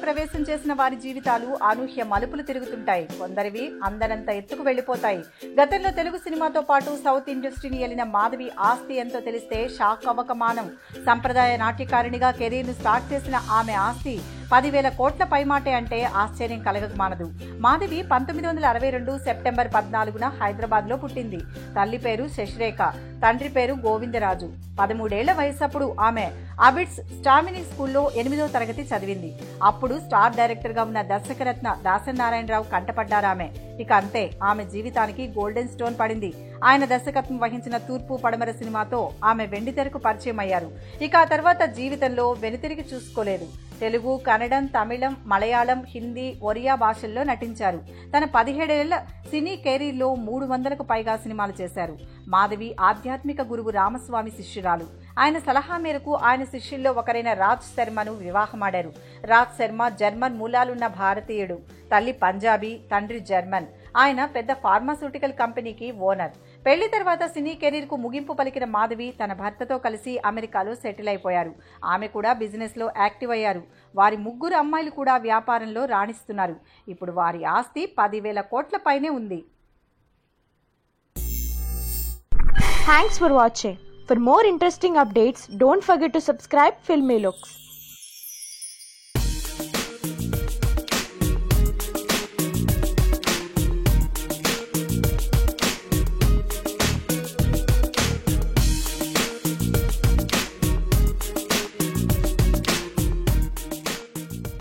ప్రవేశం చేసిన వారి జీవితాలు అనూహ్య మలుపులు తిరుగుతుంటాయి. కొందరివి అందరంత ఎత్తుకు వెళ్లిపోతాయి. గతంలో తెలుగు సినిమాతో పాటు సౌత్ ఇండస్ట్రీని ఏలిన మాధవి ఆస్తి ఎంతో తెలిస్తే షాక్ అవ్వకమానం. సంప్రదాయ నాట్యకారిణిగా కెరీర్ను స్టార్ట్ చేసిన ఆమె ఆస్తి 10,000 కోట్ల పైమాటే అంటే ఆశ్చర్యం కలగకమానదు. మాధవి 1962 సెప్టెంబర్ 14న హైదరాబాద్లో పుట్టింది. తల్లి పేరు శశిరేఖ, తండ్రి పేరు గోవిందరాజు. 13 ఏళ్ల వయసప్పుడు ఆమె అబిడ్స్ స్టామినీ స్కూల్లో 8వ తరగతి చదివింది. అప్పుడు స్టార్ డైరెక్టర్గా ఉన్న దర్శకరత్న దాసనారాయణరావు కంటపడ్డారామె. ఇక అంతే, ఆమె జీవితానికి గోల్డెన్ స్టోన్ పడింది. ఆయన దర్శకత్వం వహించిన తూర్పు పడమర సినిమాతో ఆమె వెండితెరకు పరిచయం అయ్యారు. ఇక ఆ తర్వాత జీవితంలో వెనుతిరిగి చూసుకోలేదు. తెలుగు, కన్నడం, తమిళం, మలయాళం, హిందీ, ఒరియా భాషల్లో నటించారు. తన 17 ఏళ్ల సినీ కెరీర్లో 300కు పైగా సినిమాలు చేశారు. మాధవి ఆధ్యాత్మిక గురువు రామస్వామి శిష్యురాలు. ఆయన సలహా మేరకు ఆయన శిష్యుల్లో ఒకరైన రాజ్ శర్మను వివాహమాడారు. రాజ్ శర్మ జర్మన్ మూలాలున్న భారతీయుడు. తల్లి పంజాబీ, తండ్రి జర్మన్. ఆయన పెద్ద ఫార్మాస్యూటికల్ కంపెనీకి ఓనర్. పెళ్లి తర్వాత సినీ కెరీర్ కు ముగింపు పలికిన మాధవి తన భర్తతో కలిసి అమెరికాలో సెటిల్ అయిపోయారు. ఆమె కూడా బిజినెస్ లో యాక్టివ్ అయ్యారు. వారి 3 అమ్మాయిలు కూడా వ్యాపారంలో రాణిస్తున్నారు. ఇప్పుడు వారి ఆస్తి 10,000 కోట్ల పైనే ఉంది. Thanks for watching. For more interesting updates, don't forget to subscribe Filmy Looks.